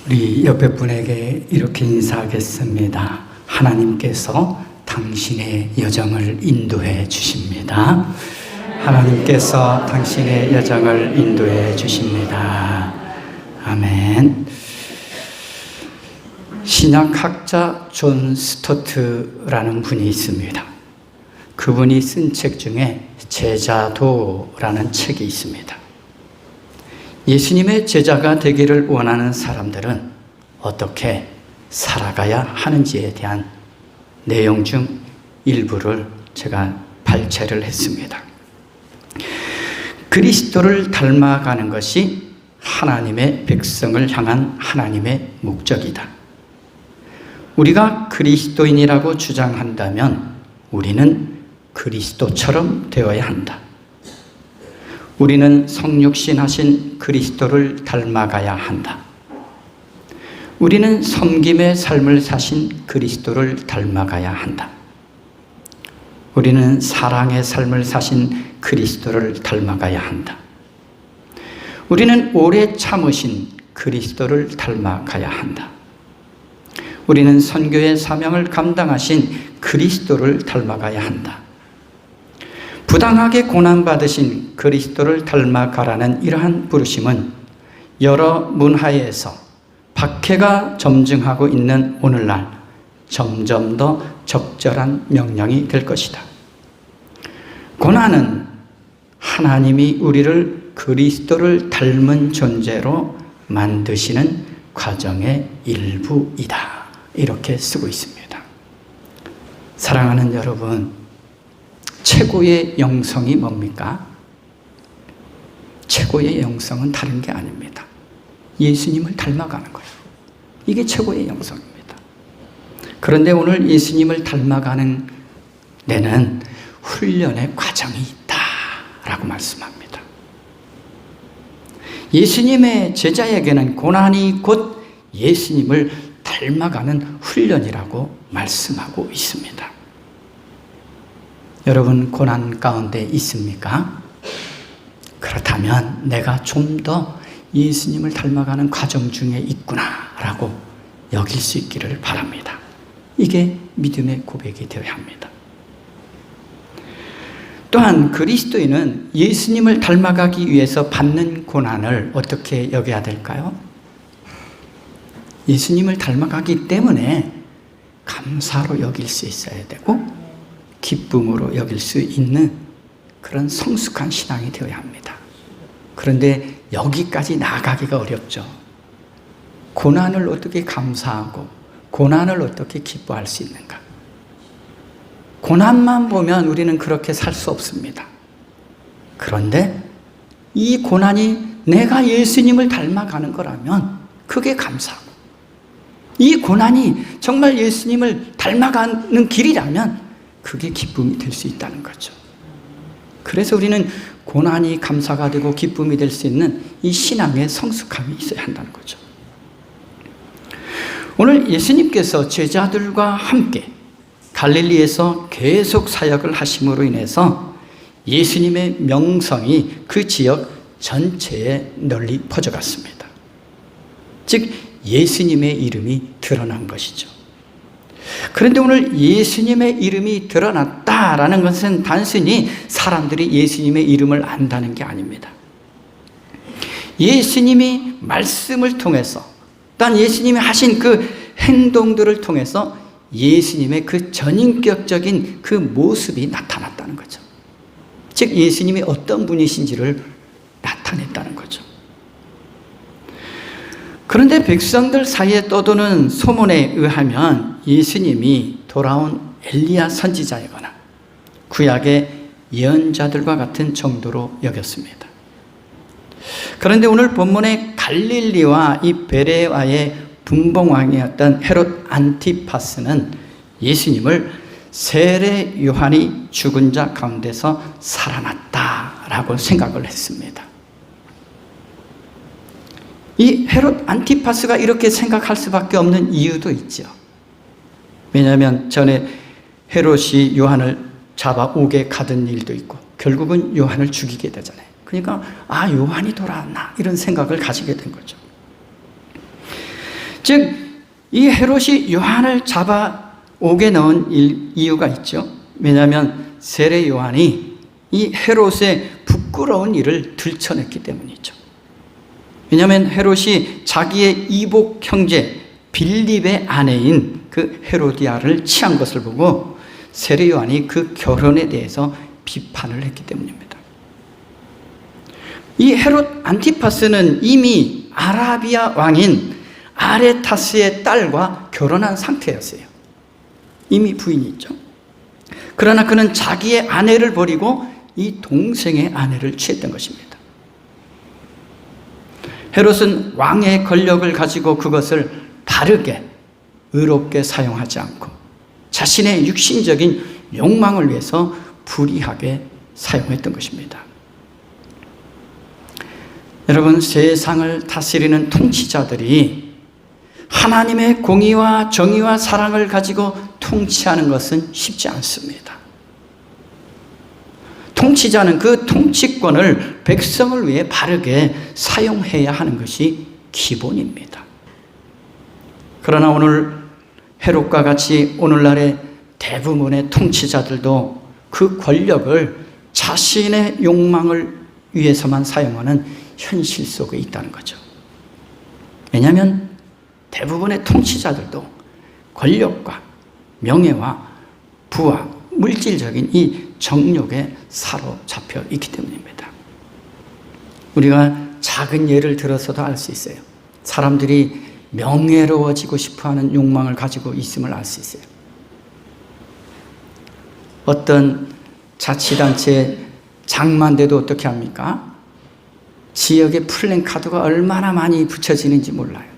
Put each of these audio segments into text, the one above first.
우리 옆에 분에게 이렇게 인사하겠습니다. 하나님께서 당신의 여정을 인도해 주십니다. 하나님께서 당신의 여정을 인도해 주십니다. 아멘. 신약학자 존 스토트라는 분이 있습니다. 그분이 쓴 책 중에 제자도라는 책이 있습니다. 예수님의 제자가 되기를 원하는 사람들은 어떻게 살아가야 하는지에 대한 내용 중 일부를 제가 발췌를 했습니다. 그리스도를 닮아가는 것이 하나님의 백성을 향한 하나님의 목적이다. 우리가 그리스도인이라고 주장한다면 우리는 그리스도처럼 되어야 한다. 우리는 성육신하신 그리스도를 닮아가야 한다. 우리는 섬김의 삶을 사신 그리스도를 닮아가야 한다. 우리는 사랑의 삶을 사신 그리스도를 닮아가야 한다. 우리는 오래 참으신 그리스도를 닮아가야 한다. 우리는 선교의 사명을 감당하신 그리스도를 닮아가야 한다. 부당하게 고난받으신 그리스도를 닮아가라는 이러한 부르심은 여러 문화에서 박해가 점증하고 있는 오늘날 점점 더 적절한 명령이 될 것이다. 고난은 하나님이 우리를 그리스도를 닮은 존재로 만드시는 과정의 일부이다. 이렇게 쓰고 있습니다. 사랑하는 여러분, 최고의 영성이 뭡니까? 최고의 영성은 다른 게 아닙니다. 예수님을 닮아가는 거예요. 이게 최고의 영성입니다. 그런데 오늘 예수님을 닮아가는 데는 훈련의 과정이 있다라고 말씀합니다. 예수님의 제자에게는 고난이 곧 예수님을 닮아가는 훈련이라고 말씀하고 있습니다. 여러분, 고난 가운데 있습니까? 그렇다면 내가 좀 더 예수님을 닮아가는 과정 중에 있구나라고 여길 수 있기를 바랍니다. 이게 믿음의 고백이 되어야 합니다. 또한 그리스도인은 예수님을 닮아가기 위해서 받는 고난을 어떻게 여겨야 될까요? 예수님을 닮아가기 때문에 감사로 여길 수 있어야 되고 기쁨으로 여길 수 있는 그런 성숙한 신앙이 되어야 합니다. 그런데 여기까지 나아가기가 어렵죠. 고난을 어떻게 감사하고 고난을 어떻게 기뻐할 수 있는가? 고난만 보면 우리는 그렇게 살 수 없습니다. 그런데 이 고난이 내가 예수님을 닮아가는 거라면 그게 감사하고, 이 고난이 정말 예수님을 닮아가는 길이라면 그게 기쁨이 될 수 있다는 거죠. 그래서 우리는 고난이 감사가 되고 기쁨이 될 수 있는 이 신앙의 성숙함이 있어야 한다는 거죠. 오늘 예수님께서 제자들과 함께 갈릴리에서 계속 사역을 하심으로 인해서 예수님의 명성이 그 지역 전체에 널리 퍼져갔습니다. 즉 예수님의 이름이 드러난 것이죠. 그런데 오늘 예수님의 이름이 드러났다라는 것은 단순히 사람들이 예수님의 이름을 안다는 게 아닙니다. 예수님이 말씀을 통해서, 또한 예수님이 하신 그 행동들을 통해서 예수님의 그 전인격적인 그 모습이 나타났다는 거죠. 즉 예수님이 어떤 분이신지를 나타냈다는 거죠. 그런데 백성들 사이에 떠도는 소문에 의하면 예수님이 돌아온 엘리야 선지자이거나 구약의 예언자들과 같은 정도로 여겼습니다. 그런데 오늘 본문의 갈릴리와 이 베레와의 분봉왕이었던 헤롯 안티파스는 예수님을 세례 요한이 죽은 자 가운데서 살아났다라고 생각을 했습니다. 이 헤롯 안티파스가 이렇게 생각할 수밖에 없는 이유도 있죠. 왜냐하면 전에 헤롯이 요한을 잡아 옥에 가둔 일도 있고 결국은 요한을 죽이게 되잖아요. 그러니까 요한이 돌아왔나 이런 생각을 가지게 된 거죠. 즉, 이 헤롯이 요한을 잡아 옥에 넣은 이유가 있죠. 왜냐하면 세례 요한이 이 헤롯의 부끄러운 일을 들춰냈기 때문이죠. 왜냐하면 헤롯이 자기의 이복 형제 빌립의 아내인 그 헤로디아를 취한 것을 보고 세례 요한이 그 결혼에 대해서 비판을 했기 때문입니다. 이 헤롯 안티파스는 이미 아라비아 왕인 아레타스의 딸과 결혼한 상태였어요. 이미 부인이 있죠. 그러나 그는 자기의 아내를 버리고 이 동생의 아내를 취했던 것입니다. 헤롯은 왕의 권력을 가지고 그것을 바르게 의롭게 사용하지 않고 자신의 육신적인 욕망을 위해서 불의하게 사용했던 것입니다. 여러분, 세상을 다스리는 통치자들이 하나님의 공의와 정의와 사랑을 가지고 통치하는 것은 쉽지 않습니다. 통치자는 그 통치권을 백성을 위해 바르게 사용해야 하는 것이 기본입니다. 그러나 오늘 헤롯과 같이 오늘날의 대부분의 통치자들도 그 권력을 자신의 욕망을 위해서만 사용하는 현실 속에 있다는 거죠. 왜냐하면 대부분의 통치자들도 권력과 명예와 부와 물질적인 이 정욕에 사로잡혀 있기 때문입니다. 우리가 작은 예를 들어서도 알 수 있어요. 사람들이 명예로워지고 싶어하는 욕망을 가지고 있음을 알 수 있어요. 어떤 자치단체 장만대도 어떻게 합니까? 지역에 플랜카드가 얼마나 많이 붙여지는지 몰라요.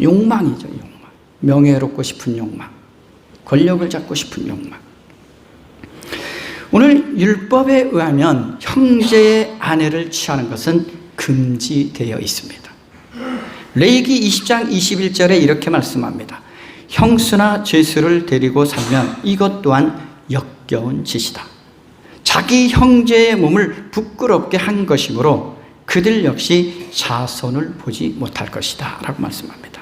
욕망이죠, 욕망. 명예롭고 싶은 욕망. 권력을 잡고 싶은 욕망. 오늘 율법에 의하면 형제의 아내를 취하는 것은 금지되어 있습니다. 레위기 20장 21절에 이렇게 말씀합니다. 형수나 죄수를 데리고 살면 이것 또한 역겨운 짓이다. 자기 형제의 몸을 부끄럽게 한 것이므로 그들 역시 자손을 보지 못할 것이다 라고 말씀합니다.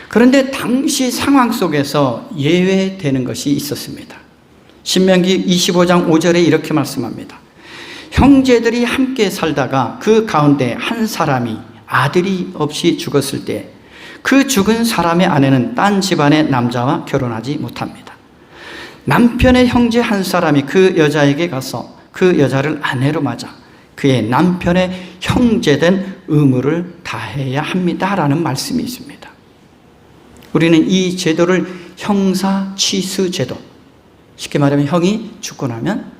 그런데 당시 상황 속에서 예외되는 것이 있었습니다. 신명기 25장 5절에 이렇게 말씀합니다. 형제들이 함께 살다가 그 가운데 한 사람이 아들이 없이 죽었을 때 그 죽은 사람의 아내는 딴 집안의 남자와 결혼하지 못합니다. 남편의 형제 한 사람이 그 여자에게 가서 그 여자를 아내로 맞아 그의 남편의 형제된 의무를 다해야 합니다라는 말씀이 있습니다. 우리는 이 제도를 형사 취수 제도, 쉽게 말하면 형이 죽고 나면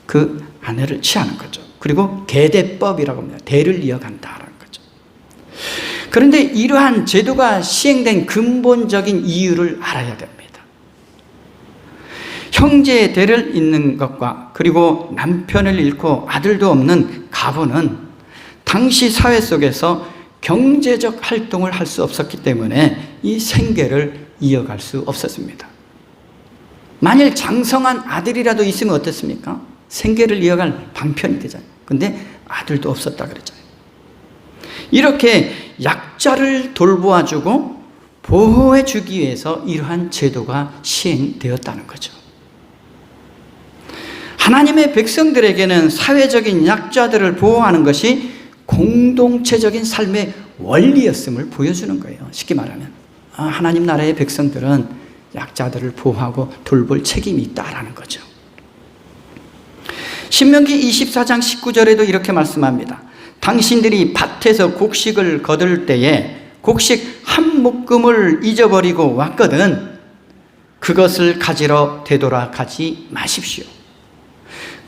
그 아내를 취하는 거죠. 그리고 계대법이라고 합니다. 대를 이어간다라는 거죠. 그런데 이러한 제도가 시행된 근본적인 이유를 알아야 됩니다. 형제의 대를 잇는 것과 그리고 남편을 잃고 아들도 없는 가부는 당시 사회 속에서 경제적 활동을 할 수 없었기 때문에 이 생계를 이어갈 수 없었습니다. 만일 장성한 아들이라도 있으면 어땠습니까? 생계를 이어갈 방편이 되잖아요. 근데 아들도 없었다 그랬잖아요. 이렇게 약자를 돌보아주고 보호해주기 위해서 이러한 제도가 시행되었다는 거죠. 하나님의 백성들에게는 사회적인 약자들을 보호하는 것이 공동체적인 삶의 원리였음을 보여주는 거예요. 쉽게 말하면 하나님 나라의 백성들은 약자들을 보호하고 돌볼 책임이 있다라는 거죠. 신명기 24장 19절에도 이렇게 말씀합니다. 당신들이 밭에서 곡식을 거둘 때에 곡식 한 묶음을 잊어버리고 왔거든 그것을 가지러 되돌아가지 마십시오.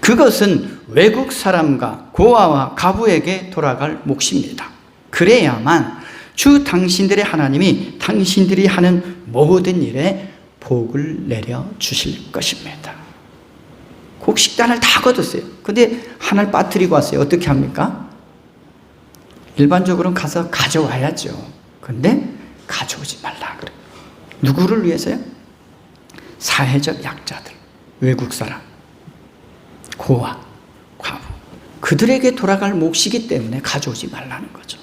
그것은 외국 사람과 고아와 가부에게 돌아갈 몫입니다. 그래야만 주 당신들의 하나님이 당신들이 하는 모든 일에 복을 내려 주실 것입니다. 곡식단을 다 거뒀어요. 근데 하나를 빠뜨리고 왔어요. 어떻게 합니까? 일반적으로는 가서 가져와야죠. 근데 가져오지 말라 그래요. 누구를 위해서요? 사회적 약자들, 외국 사람, 고아, 과부. 그들에게 돌아갈 몫이기 때문에 가져오지 말라는 거죠.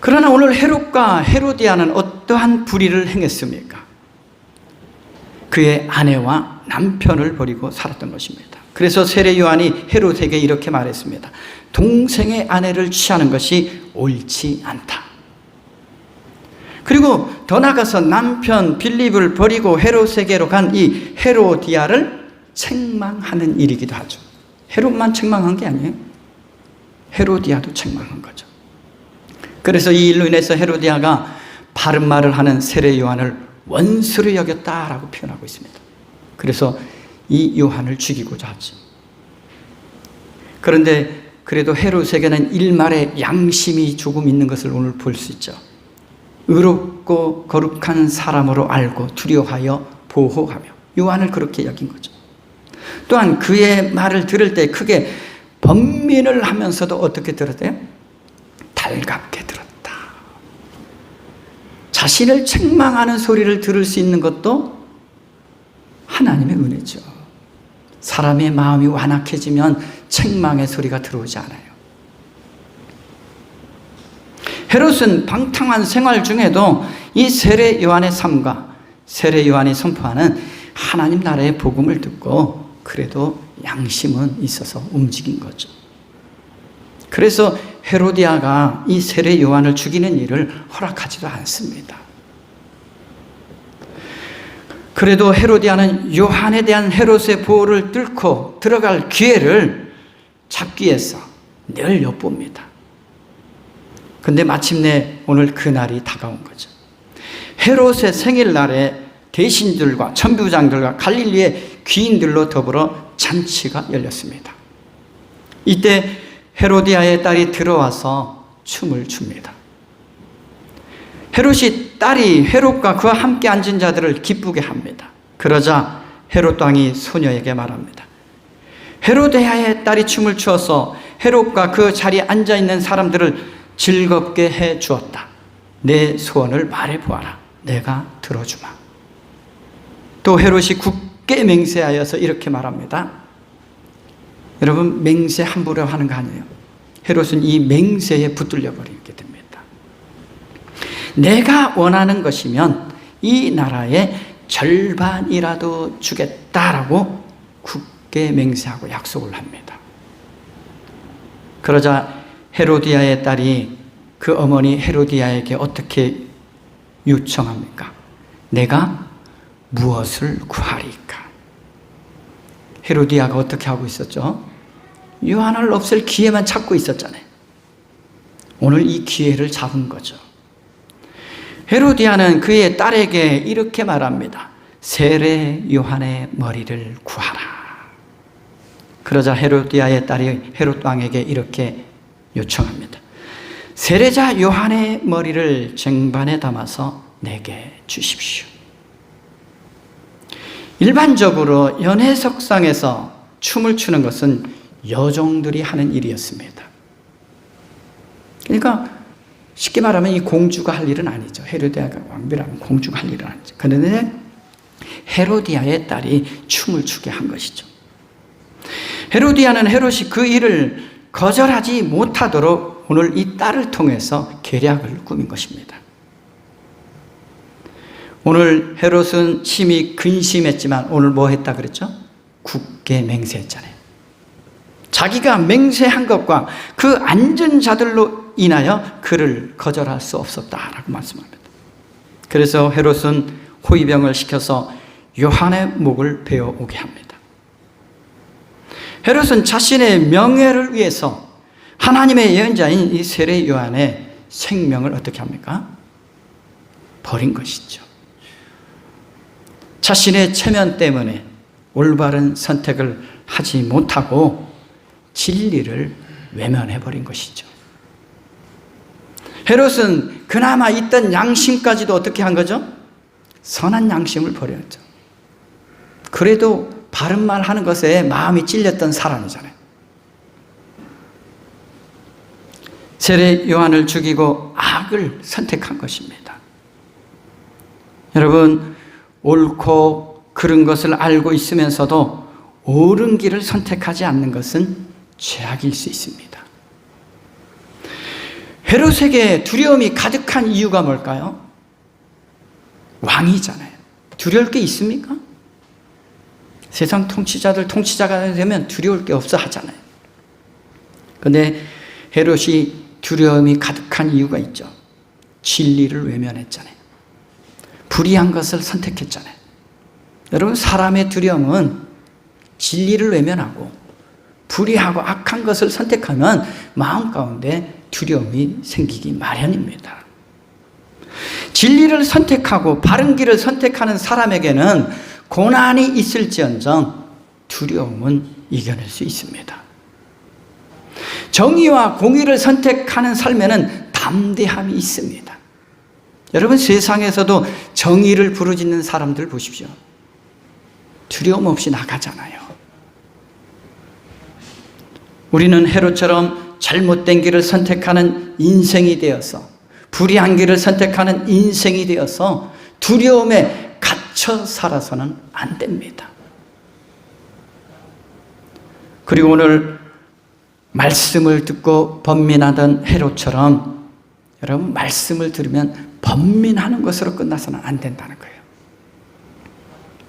그러나 오늘 헤롯과 헤로디아는 어떠한 불의를 행했습니까? 그의 아내와 남편을 버리고 살았던 것입니다. 그래서 세례 요한이 헤롯에게 이렇게 말했습니다. 동생의 아내를 취하는 것이 옳지 않다. 그리고 더 나아가서 남편 빌립을 버리고 헤롯에게로 간 이 헤로디아를 책망하는 일이기도 하죠. 헤롯만 책망한 게 아니에요. 헤로디아도 책망한 거죠. 그래서 이 일로 인해서 헤로디아가 바른 말을 하는 세례 요한을 원수로 여겼다라고 표현하고 있습니다. 그래서 이 요한을 죽이고자 하죠. 그런데 그래도 헤롯에게는 일말의 양심이 조금 있는 것을 오늘 볼 수 있죠. 의롭고 거룩한 사람으로 알고 두려워하여 보호하며 요한을 그렇게 여긴 거죠. 또한 그의 말을 들을 때 크게 번민을 하면서도 어떻게 들었대요? 달갑게 들었다. 자신을 책망하는 소리를 들을 수 있는 것도 하나님의 은혜죠. 사람의 마음이 완악해지면 책망의 소리가 들어오지 않아요. 헤롯은 방탕한 생활 중에도 이 세례 요한의 삶과 세례 요한이 선포하는 하나님 나라의 복음을 듣고 그래도 양심은 있어서 움직인 거죠. 그래서 헤로디아가 이 세례 요한을 죽이는 일을 허락하지도 않습니다. 그래도 헤로디아는 요한에 대한 헤롯의 보호를 뚫고 들어갈 기회를 잡기 위해서 늘 엿봅니다. 근데 마침내 오늘 그날이 다가온 거죠. 헤롯의 생일날에 대신들과 천부장들과 갈릴리의 귀인들로 더불어 잔치가 열렸습니다. 이때 헤로디아의 딸이 들어와서 춤을 춥니다. 헤롯이 딸이 헤롯과 그와 함께 앉은 자들을 기쁘게 합니다. 그러자 헤롯 왕이 소녀에게 말합니다. 헤로데아의 딸이 춤을 추어서 헤롯과 그 자리에 앉아있는 사람들을 즐겁게 해 주었다. 내 소원을 말해보아라. 내가 들어주마. 또 헤롯이 굳게 맹세하여서 이렇게 말합니다. 여러분, 맹세 함부로 하는 거 아니에요. 헤롯은 이 맹세에 붙들려 버리게 됩니다. 내가 원하는 것이면 이 나라의 절반이라도 주겠다라고 굳게 맹세하고 약속을 합니다. 그러자 헤로디아의 딸이 그 어머니 헤로디아에게 어떻게 요청합니까? 내가 무엇을 구하리까? 헤로디아가 어떻게 하고 있었죠? 요한을 없앨 기회만 찾고 있었잖아요. 오늘 이 기회를 잡은 거죠. 헤로디아는 그의 딸에게 이렇게 말합니다. 세례 요한의 머리를 구하라. 그러자 헤로디아의 딸이 헤롯 왕에게 이렇게 요청합니다. 세례자 요한의 머리를 쟁반에 담아서 내게 주십시오. 일반적으로 연회석상에서 춤을 추는 것은 여종들이 하는 일이었습니다. 그러니까 쉽게 말하면 이 공주가 할 일은 아니죠. 헤로디아가 왕비라면 공주가 할 일은 아니죠. 그런데 헤로디아의 딸이 춤을 추게 한 것이죠. 헤로디아는 헤롯이 그 일을 거절하지 못하도록 오늘 이 딸을 통해서 계략을 꾸민 것입니다. 오늘 헤롯은 심히 근심했지만 오늘 뭐 했다 그랬죠? 굳게 맹세했잖아요. 자기가 맹세한 것과 그 앉은 자들로 인하여 그를 거절할 수 없었다라고 말씀합니다. 그래서 헤롯은 호위병을 시켜서 요한의 목을 베어오게 합니다. 헤롯은 자신의 명예를 위해서 하나님의 예언자인 이 세례 요한의 생명을 어떻게 합니까? 버린 것이죠. 자신의 체면 때문에 올바른 선택을 하지 못하고 진리를 외면해버린 것이죠. 헤롯은 그나마 있던 양심까지도 어떻게 한 거죠? 선한 양심을 버렸죠. 그래도 바른 말 하는 것에 마음이 찔렸던 사람이잖아요. 세례 요한을 죽이고 악을 선택한 것입니다. 여러분, 옳고 그른 것을 알고 있으면서도 옳은 길을 선택하지 않는 것은 죄악일 수 있습니다. 헤롯에게 두려움이 가득한 이유가 뭘까요? 왕이잖아요. 두려울 게 있습니까? 세상 통치자가 되면 두려울 게 없어 하잖아요. 그런데 헤롯이 두려움이 가득한 이유가 있죠. 진리를 외면했잖아요. 불의한 것을 선택했잖아요. 여러분, 사람의 두려움은 진리를 외면하고 불의하고 악한 것을 선택하면 마음 가운데 두려움이 생기기 마련입니다. 진리를 선택하고 바른 길을 선택하는 사람에게는 고난이 있을지언정 두려움은 이겨낼 수 있습니다. 정의와 공의를 선택하는 삶에는 담대함이 있습니다. 여러분, 세상에서도 정의를 부르짖는 사람들 보십시오. 두려움 없이 나가잖아요. 우리는 헤롯처럼 잘못된 길을 선택하는 인생이 되어서, 불의한 길을 선택하는 인생이 되어서 두려움에 갇혀 살아서는 안 됩니다. 그리고 오늘 말씀을 듣고 번민하던 헤롯처럼 여러분, 말씀을 들으면 번민하는 것으로 끝나서는 안 된다는 거예요.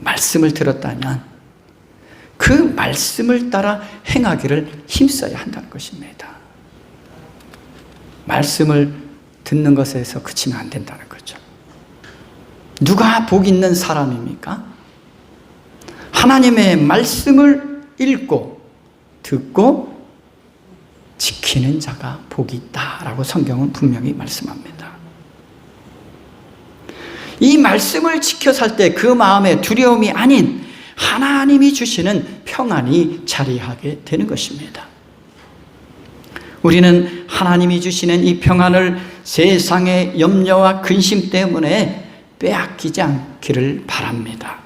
말씀을 들었다면 그 말씀을 따라 행하기를 힘써야 한다는 것입니다. 말씀을 듣는 것에서 그치면 안 된다는 거죠. 누가 복 있는 사람입니까? 하나님의 말씀을 읽고 듣고 지키는 자가 복이 있다라고 성경은 분명히 말씀합니다. 이 말씀을 지켜 살 때 그 마음에 두려움이 아닌 하나님이 주시는 평안이 자리하게 되는 것입니다. 우리는 하나님이 주시는 이 평안을 세상의 염려와 근심 때문에 빼앗기지 않기를 바랍니다.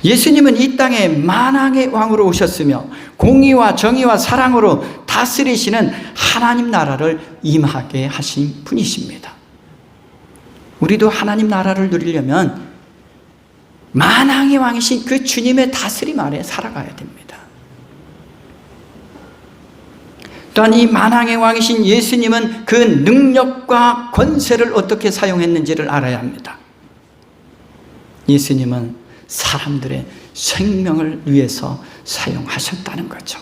예수님은 이 땅에 만왕의 왕으로 오셨으며 공의와 정의와 사랑으로 다스리시는 하나님 나라를 임하게 하신 분이십니다. 우리도 하나님 나라를 누리려면 만왕의 왕이신 그 주님의 다스림 아래 살아가야 됩니다. 또한 이 만왕의 왕이신 예수님은 그 능력과 권세를 어떻게 사용했는지를 알아야 합니다. 예수님은 사람들의 생명을 위해서 사용하셨다는 거죠.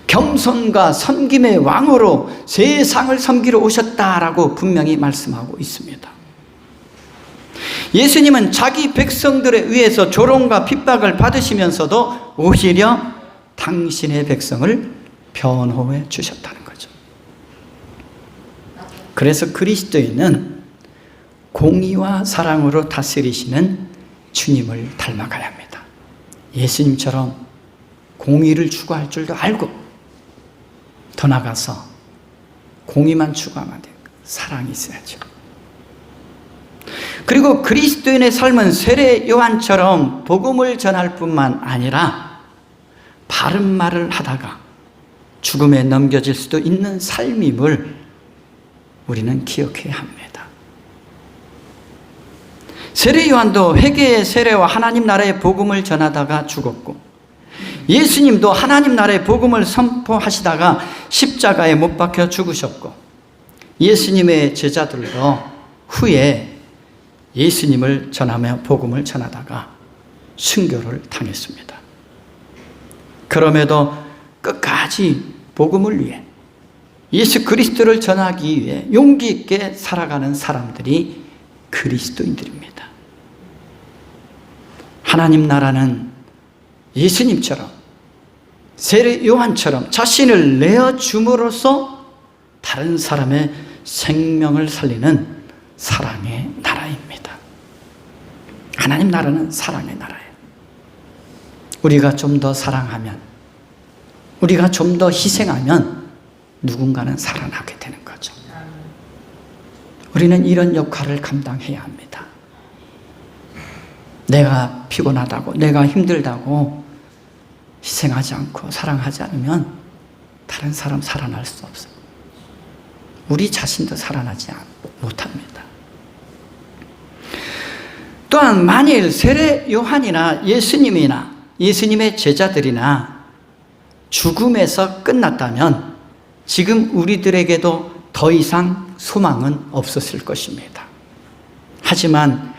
겸손과 섬김의 왕으로 세상을 섬기러 오셨다라고 분명히 말씀하고 있습니다. 예수님은 자기 백성들에 의해서 조롱과 핍박을 받으시면서도 오히려 당신의 백성을 변호해 주셨다는 거죠. 그래서 그리스도인은 공의와 사랑으로 다스리시는 주님을 닮아가야 합니다. 예수님처럼 공의를 추구할 줄도 알고 더 나아가서 공의만 추구하면 안 돼요. 사랑이 있어야죠. 그리고 그리스도인의 삶은 세례 요한처럼 복음을 전할 뿐만 아니라 바른 말을 하다가 죽음에 넘겨질 수도 있는 삶임을 우리는 기억해야 합니다. 세례 요한도 회개의 세례와 하나님 나라의 복음을 전하다가 죽었고, 예수님도 하나님 나라의 복음을 선포하시다가 십자가에 못 박혀 죽으셨고, 예수님의 제자들도 후에 예수님을 전하며 복음을 전하다가 순교를 당했습니다. 그럼에도 끝까지 복음을 위해, 예수 그리스도를 전하기 위해 용기 있게 살아가는 사람들이 그리스도인들입니다. 하나님 나라는 예수님처럼, 세례 요한처럼 자신을 내어줌으로써 다른 사람의 생명을 살리는 사랑의 나라입니다. 하나님 나라는 사랑의 나라예요. 우리가 좀 더 사랑하면, 우리가 좀 더 희생하면 누군가는 살아나게 되는 거죠. 우리는 이런 역할을 감당해야 합니다. 내가 피곤하다고, 내가 힘들다고 희생하지 않고 사랑하지 않으면 다른 사람 살아날 수 없어요. 우리 자신도 살아나지 못합니다. 또한 만일 세례 요한이나 예수님이나 예수님의 제자들이나 죽음에서 끝났다면 지금 우리들에게도 더 이상 소망은 없었을 것입니다. 하지만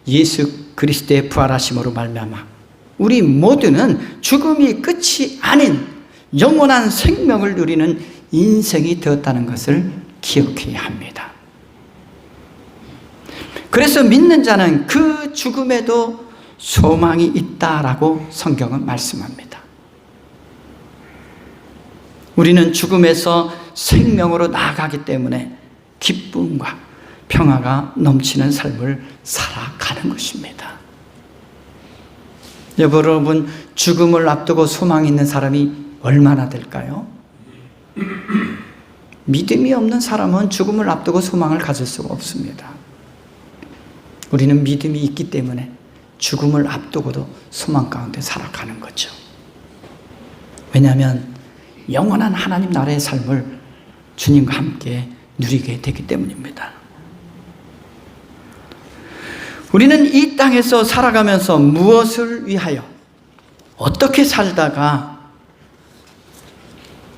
예수 그리스도의 부활하심으로 말미암아 우리 모두는 죽음이 끝이 아닌 영원한 생명을 누리는 인생이 되었다는 것을 기억해야 합니다. 그래서 믿는 자는 그 죽음에도 소망이 있다라고 성경은 말씀합니다. 우리는 죽음에서 생명으로 나아가기 때문에 기쁨과 평화가 넘치는 삶을 살아가는 것입니다. 여러분, 죽음을 앞두고 소망이 있는 사람이 얼마나 될까요? 믿음이 없는 사람은 죽음을 앞두고 소망을 가질 수가 없습니다. 우리는 믿음이 있기 때문에 죽음을 앞두고도 소망 가운데 살아가는 거죠. 왜냐하면 영원한 하나님 나라의 삶을 주님과 함께 누리게 되기 때문입니다. 우리는 이 땅에서 살아가면서 무엇을 위하여 어떻게 살다가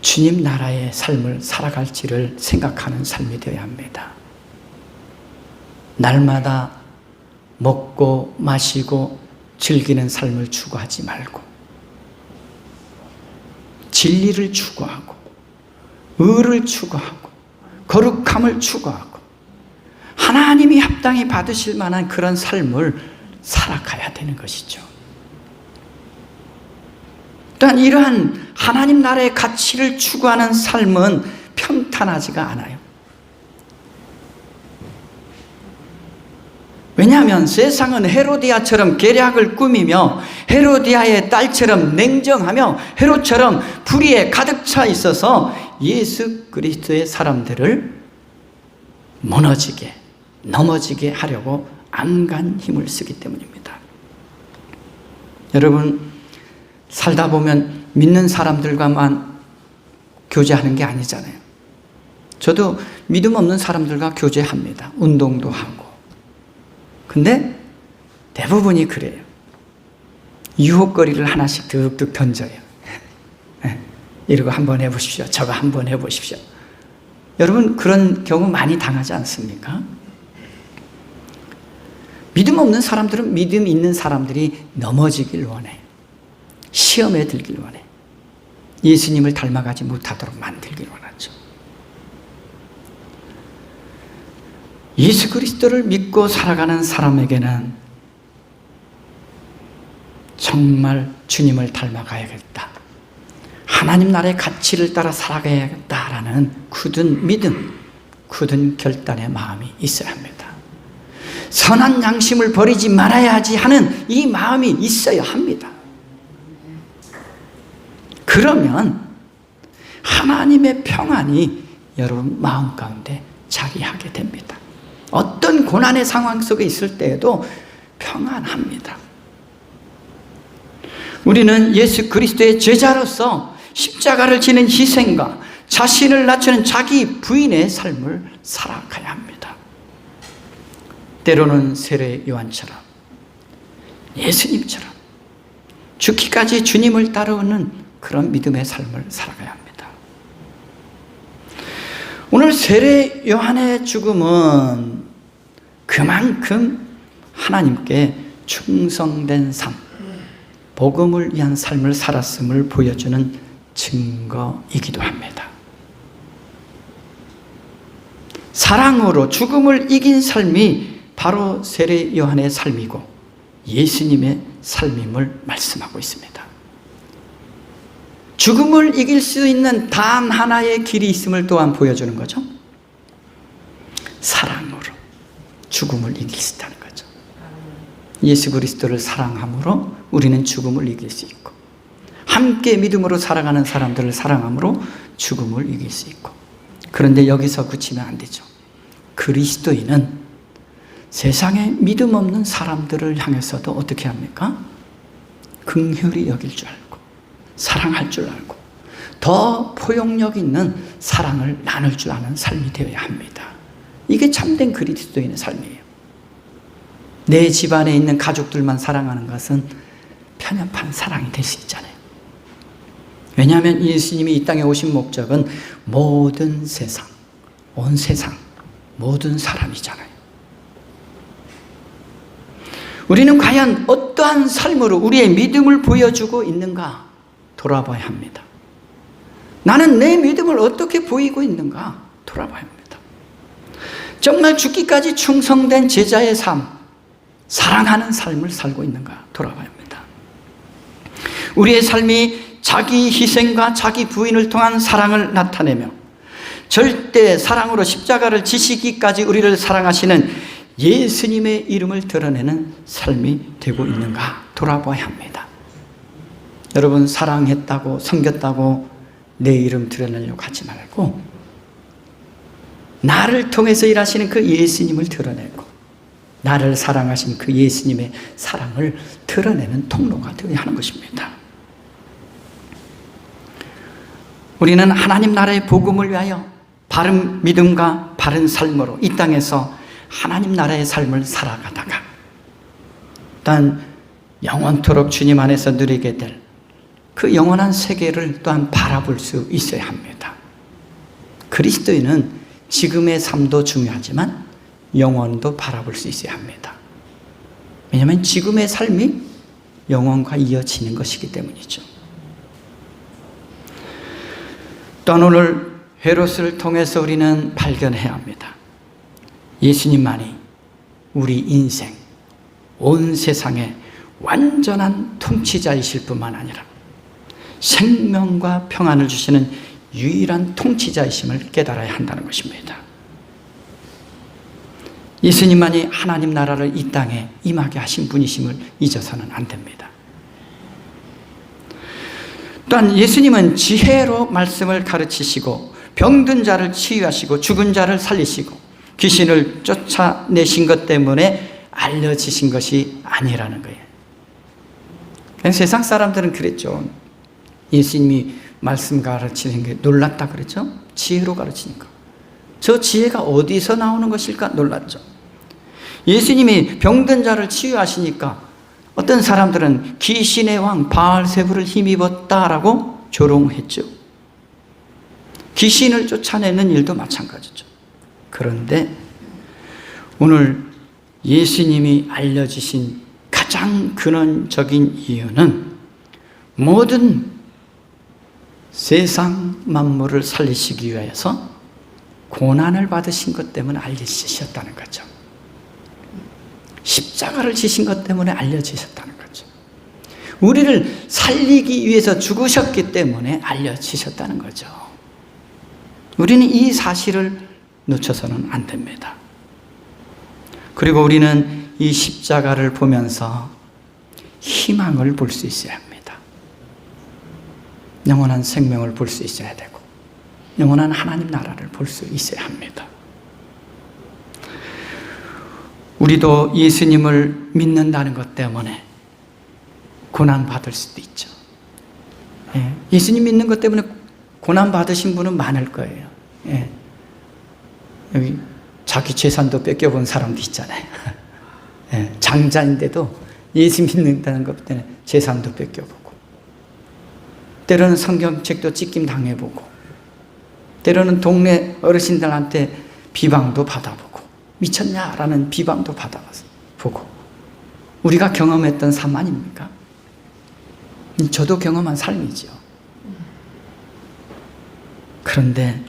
주님 나라의 삶을 살아갈지를 생각하는 삶이 되어야 합니다. 날마다 먹고 마시고 즐기는 삶을 추구하지 말고 진리를 추구하고 의를 추구하고 거룩함을 추구하고 하나님이 합당히 받으실 만한 그런 삶을 살아가야 되는 것이죠. 또한 이러한 하나님 나라의 가치를 추구하는 삶은 평탄하지가 않아요. 왜냐하면 세상은 헤로디아처럼 계략을 꾸미며 헤로디아의 딸처럼 냉정하며 헤롯처럼 불의에 가득 차 있어서 예수 그리스도의 사람들을 무너지게 넘어지게 하려고 안간 힘을 쓰기 때문입니다. 여러분, 살다 보면 믿는 사람들과만 교제하는 게 아니잖아요. 저도 믿음 없는 사람들과 교제합니다. 운동도 하고. 근데 대부분이 그래요. 유혹거리를 하나씩 득득 던져요. 이러고 한번 해보십시오. 저거 한번 해보십시오. 여러분, 그런 경우 많이 당하지 않습니까? 믿음 없는 사람들은 믿음 있는 사람들이 넘어지길 원해. 시험에 들길 원해. 예수님을 닮아가지 못하도록 만들길 원하죠. 예수 그리스도를 믿고 살아가는 사람에게는 정말 주님을 닮아가야겠다. 하나님 나라의 가치를 따라 살아가야겠다라는 굳은 믿음, 굳은 결단의 마음이 있어야 합니다. 선한 양심을 버리지 말아야지 하는 이 마음이 있어야 합니다. 그러면 하나님의 평안이 여러분 마음 가운데 자리하게 됩니다. 어떤 고난의 상황 속에 있을 때에도 평안합니다. 우리는 예수 그리스도의 제자로서 십자가를 지는 희생과 자신을 낮추는 자기 부인의 삶을 살아가야 합니다. 때로는 세례 요한처럼 예수님처럼 죽기까지 주님을 따르는 그런 믿음의 삶을 살아가야 합니다. 오늘 세례 요한의 죽음은 그만큼 하나님께 충성된 삶, 복음을 위한 삶을 살았음을 보여주는 증거이기도 합니다. 사랑으로 죽음을 이긴 삶이 바로 세례 요한의 삶이고 예수님의 삶임을 말씀하고 있습니다. 죽음을 이길 수 있는 단 하나의 길이 있음을 또한 보여주는 거죠. 사랑으로 죽음을 이길 수 있다는 거죠. 예수 그리스도를 사랑함으로 우리는 죽음을 이길 수 있고, 함께 믿음으로 살아가는 사람들을 사랑함으로 죽음을 이길 수 있고. 그런데 여기서 그치면 안 되죠. 그리스도인은 세상에 믿음 없는 사람들을 향해서도 어떻게 합니까? 긍휼히 여길 줄 알고 사랑할 줄 알고 더 포용력 있는 사랑을 나눌 줄 아는 삶이 되어야 합니다. 이게 참된 그리스도인의 삶이에요. 내 집안에 있는 가족들만 사랑하는 것은 편협한 사랑이 될 수 있잖아요. 왜냐하면 예수님이 이 땅에 오신 목적은 모든 세상, 온 세상, 모든 사람이잖아요. 우리는 과연 어떠한 삶으로 우리의 믿음을 보여주고 있는가 돌아봐야 합니다. 나는 내 믿음을 어떻게 보이고 있는가 돌아봐야 합니다. 정말 죽기까지 충성된 제자의 삶, 사랑하는 삶을 살고 있는가 돌아봐야 합니다. 우리의 삶이 자기 희생과 자기 부인을 통한 사랑을 나타내며 절대 사랑으로 십자가를 지시기까지 우리를 사랑하시는 예수님의 이름을 드러내는 삶이 되고 있는가 돌아봐야 합니다. 여러분, 사랑했다고 섬겼다고 내 이름 드러내려고 하지 말고 나를 통해서 일하시는 그 예수님을 드러내고 나를 사랑하신 그 예수님의 사랑을 드러내는 통로가 되어야 하는 것입니다. 우리는 하나님 나라의 복음을 위하여 바른 믿음과 바른 삶으로 이 땅에서 하나님 나라의 삶을 살아가다가 또한 영원토록 주님 안에서 누리게 될 그 영원한 세계를 또한 바라볼 수 있어야 합니다. 그리스도인은 지금의 삶도 중요하지만 영원도 바라볼 수 있어야 합니다. 왜냐하면 지금의 삶이 영원과 이어지는 것이기 때문이죠. 또한 오늘 헤롯을 통해서 우리는 발견해야 합니다. 예수님만이 우리 인생, 온 세상의 완전한 통치자이실 뿐만 아니라 생명과 평안을 주시는 유일한 통치자이심을 깨달아야 한다는 것입니다. 예수님만이 하나님 나라를 이 땅에 임하게 하신 분이심을 잊어서는 안 됩니다. 또한 예수님은 지혜로 말씀을 가르치시고 병든 자를 치유하시고 죽은 자를 살리시고 귀신을 쫓아내신 것 때문에 알려지신 것이 아니라는 거예요. 세상 사람들은 그랬죠. 예수님이 말씀 가르치는 게 놀랐다 그랬죠. 지혜로 가르치니까. 저 지혜가 어디서 나오는 것일까 놀랐죠. 예수님이 병든 자를 치유하시니까 어떤 사람들은 귀신의 왕 바알세불을 힘입었다라고 조롱했죠. 귀신을 쫓아내는 일도 마찬가지죠. 그런데 오늘 예수님이 알려주신 가장 근원적인 이유는 모든 세상 만물을 살리시기 위해서 고난을 받으신 것 때문에 알려지셨다는 거죠. 십자가를 지신 것 때문에 알려지셨다는 거죠. 우리를 살리기 위해서 죽으셨기 때문에 알려지셨다는 거죠. 우리는 이 사실을 놓쳐서는 안 됩니다. 그리고 우리는 이 십자가를 보면서 희망을 볼 수 있어야 합니다. 영원한 생명을 볼 수 있어야 되고 영원한 하나님 나라를 볼 수 있어야 합니다. 우리도 예수님을 믿는다는 것 때문에 고난받을 수도 있죠. 예수님 믿는 것 때문에 고난받으신 분은 많을 거예요. 여기 자기 재산도 뺏겨본 사람도 있잖아요. 장자인데도 예수 믿는다는 것 때문에 재산도 뺏겨보고 때로는 성경책도 찢김 당해보고 때로는 동네 어르신들한테 비방도 받아보고 미쳤냐라는 비방도 받아보고 우리가 경험했던 삶 아닙니까? 저도 경험한 삶이죠. 그런데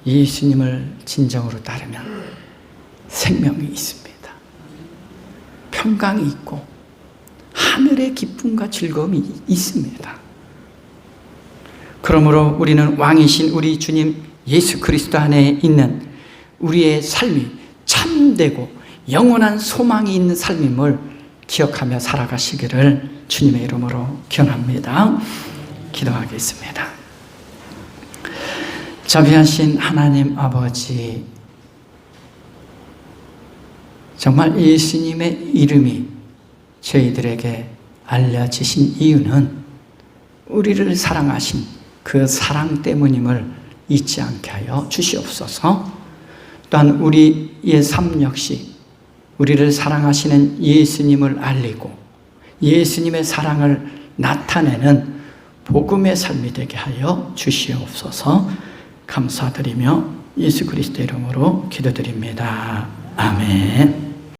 예수님을 진정으로 따르면 생명이 있습니다. 평강이 있고 하늘의 기쁨과 즐거움이 있습니다. 그러므로 우리는 왕이신 우리 주님 예수 그리스도 안에 있는 우리의 삶이 참되고 영원한 소망이 있는 삶임을 기억하며 살아가시기를 주님의 이름으로 기원합니다. 기도하겠습니다. 자비하신 하나님 아버지, 정말 예수님의 이름이 저희들에게 알려지신 이유는 우리를 사랑하신 그 사랑 때문임을 잊지 않게 하여 주시옵소서. 또한 우리의 삶 역시 우리를 사랑하시는 예수님을 알리고 예수님의 사랑을 나타내는 복음의 삶이 되게 하여 주시옵소서. 감사드리며 예수 그리스도 이름으로 기도드립니다. 아멘.